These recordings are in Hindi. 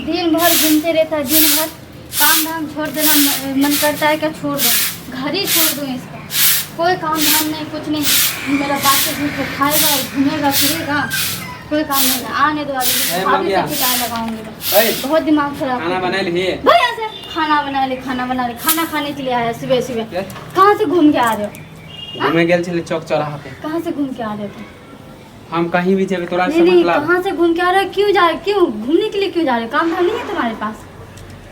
दिन भर घूमते रहता है, दिन भर काम धाम छोड़ देना मन करता है क्या छोड़ दो, घर ही छोड़ दूँ इसका। कोई काम धाम नहीं, कुछ नहीं, मेरा बात से खाएगा घूमेगा फिरेगा, कोई काम नहीं है। आने दो आगे शिकायत लगाऊंगी, बहुत दिमाग खराब। खाना बना लिए भैया से खाना बना ले, खाना खाने के लिए आया सुबह सुबह। कहाँ से घूम के आ रहे हो? मैं गेल छले चौक चौराहा पे। कहाँ से घूम के आ रहे हो? हम कहीं भी जेबे तोरा नहीं नहीं, कहाँ से घूम के आ रहे हो? क्यों जा रहे, क्यों घूमने के लिए क्यों जा रहे हो? काम धाम नहीं है तुम्हारे पास?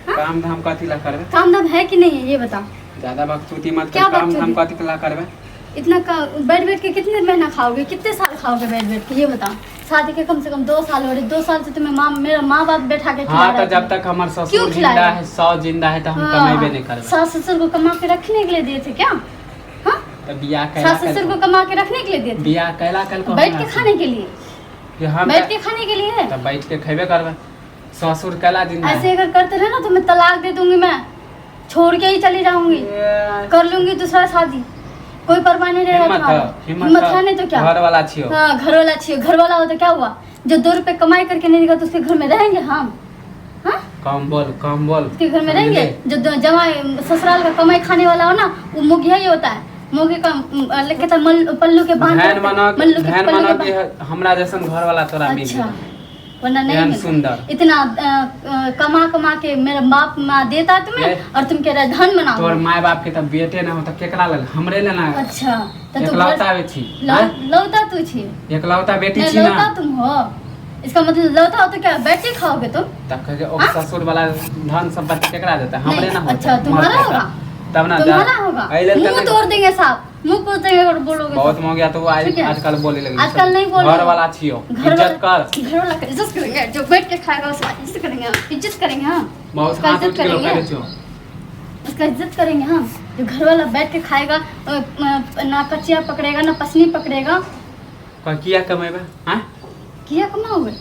काम धाम कथी ला करबे? काम धाम है कि नहीं है ये बताओ। ज्यादा बकचोदी मत कर, काम धाम कथी ला करबे? इतना बैठ के कितने महीना खाओगे, कितने साल खाओगे बैठ के, ये बताओ। शादी के कम से कम 2 साल हो रहे, 2 साल से तुम्हें मेरा माँ बाप बैठा के खिला रहा है। जब तक हमारे ससुर जिंदा है, 100 जिंदा है, तो हम कमाईबे नहीं करबे। सास ससुर को कमा के रखने के लिए दिए थे क्या? हाँ, बियाह सास ससुर को कमा के रखने के लिए दिए थे? बियाह कैला कल को बैठ के खाने के लिए, बैठ के खाने के लिए, तब बैठ के खेबे करबे। ससुर कैला दिन ऐसे अगर करते रहे ना तो मैं तलाक दे दूंगी, मैं छोड़ के ही चली जाऊंगी, कर लूंगी दूसरा शादी, कोई परवाह नहीं रहेगा। हिम्मत है नहीं तो क्या, घर वाला छियो। हाँ, घर वाला छियो। घर वाला हो तो क्या हुआ, जो 2 रुपए कमाई करके नहीं देगा तो उसके घर में रहेंगे हम? हाँ, कम बोल उसके घर में रहेंगे। जो जमाई ससुराल का कमाई खाने वाला हो ना, वो मुखिया ही होता है। मुखिया का पल्लू के बांध, हमरा जैसन घर वाला तोरा मिल गया, वरना नहीं सुंदर। इतना कमा के मेरा बाप माँ देता तुम्हें, और तुम कह रहे धन बनाओ। तोर माय बाप के तब बेटे ना होता केकरा लग हमरे लेना। अच्छा, तो एकलौता बेटी, लौता तू छी, एकलौता बेटी छी ना। लौता तुम हो, इसका मतलब लौता हो तो क्या बैठ के खाओगे तुम? तब कहे ससुर वाला धन संपत्ति केकरा देता, हमरे ना होता। अच्छा, तुम्हारा होगा, तब ना तुम्हारा होगा। मुंह तोड़ देंगे साहब, मुंह तोड़ देंगे अगर बोलोगे। बहुत हो गया तो आजकल बोले लगे। आजकल नहीं बोल, घर वाला छियो, इज्जत कर। घर वाला का इज्जत करेंगे, जो बैठ के खाएगा उसका इज्जत करेंगे, इज्जत करेंगे हम। बहुत उसका इज्जत करेंगे, उसका इज्जत करेंगे हम। जो घर वाला बैठ के खाएगा, ना कचिया पकड़ेगा ना पसनी पकड़ेगा। किया कमेबे? हां, किया कमाओगे?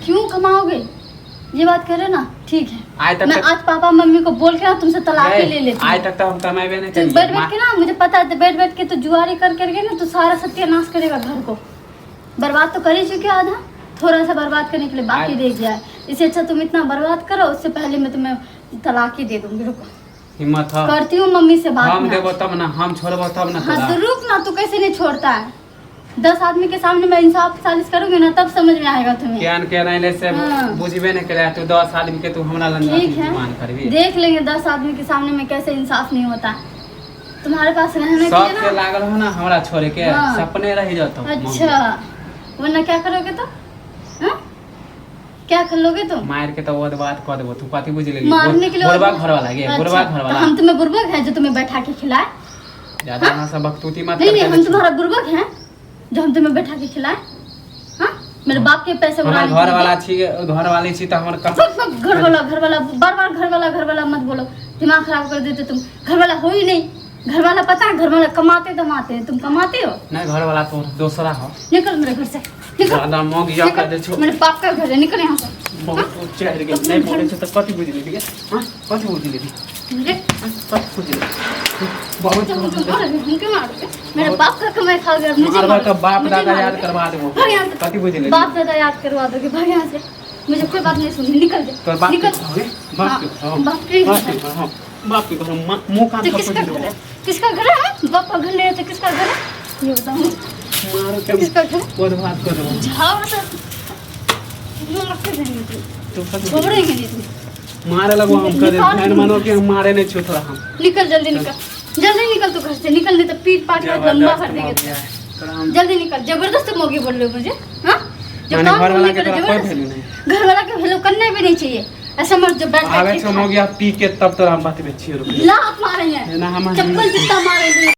क्यों कमाओगे? ये बात कर रहे ना, ठीक है। मैं आज पापा मम्मी को बोल के ना तुमसे तलाक ही ले लेती हूँ। आज तक तो हम कमाईबे नहीं करिए। बैठ के ना, मुझे पता है बैठ के तो जुआरी कर करके ना तो सारा सत्यानाश करेगा, घर को बर्बाद तो कर ही चुके आधा, थोड़ा सा बर्बाद करने के लिए बाकी रह गया है। इससे अच्छा तुम इतना बर्बाद करो, उससे पहले मैं तुम्हें तलाक ही दे दूंगी। रुको, हिम्मत है, करती हूँ मम्मी से बात। हम देबो तब ना, हम छोड़बो तब ना। हाँ तो रुक ना, तू कैसे नहीं छोड़ता है? 10 आदमी के सामने मैं इंसाफ साजिश करूंगी ना, तब समझ में आएगा तुम्हें। ज्ञान के नहीं से बुझबे नहीं करे तू। 10 आदमी के तू हमरा लंगा मान करबी। देख लेंगे 10 आदमी के सामने में कैसे इंसाफ नहीं होता। तुम्हारे पास रहने के लिए सब के लागल हो ना हमरा छोड़े के, सपने रह जातो। अच्छा, वरना क्या करोगे तो? क्या कर लोगे तुम? मार के तो वो बात कह देबो, तू कथि बुझ लेली? मारने के लिए बुरबा घर वाला गे, बुरबा घर वाला। हम तुम्हें बुरबक है जो तुम्हें बैठा के खिलाए? ज्यादा ना सब बकतूती मत कर। नहीं, हम तुम्हारा बुरबक है जो हम तुम्हें बैठा के खिलाए? हाँ, मेरे बाप के पैसे उड़ाने। घर वाला छी, घर वाली छी तो हमर घर वाला बार-बार घर वाला मत बोलो, दिमाग खराब कर देते तुम। घर वाला हो ही नहीं, घर वाला पता है, घर वाला कमाते दमाते, तुम कमाते हो? नहीं, घर वाला तो दूसरा हो। निकल मेरे घर से, निकल। ज्यादा मोग या कर दे छो। मेरे बाप का घर है, निकल यहां से। बहुत चढ़ गई, नहीं बोले तो कथि बुझ लेली के? हां, कथि बुझ लेली? कथि बुझ लेली? बहुत मेरे बाप का कमाई खा गया। मुझे तो बाप दादा याद करवा देबो। कथि बुझ लेली? बाप दादा याद करवा दोगे, भाग यहां से। मुझे कोई बात नहीं सुननी, निकल जा। तो बाप निकल, बाप के घर मुंह का किसका घर है? किसका घर है? बाप का घर नहीं है तो किसका घर है ये बताओ। मारो के किसका घर? बहुत बात कर दो। झाड़ से मार के देंगे तो घबराएंगे नहीं तुम। मारे लगो हम करे, फैन मानो कि हम मारे नहीं छो थोड़ा हम। निकल, जल्दी निकल तू घर से, निकल नहीं तो पीट पाट के लंबा कर देंगे। जल्दी निकल, जबरदस्त मोगी बोल रहे हो मुझे। हाँ, जो काम घर वाला के करे कोई वैल्यू नहीं, घर वाला के वैल्यू करना भी नहीं चाहिए। ऐसा मत जो बैठ आवे छो मोगी पी के तब तो हम बात में छी। लात मारे हैं, चप्पल जितना मारे।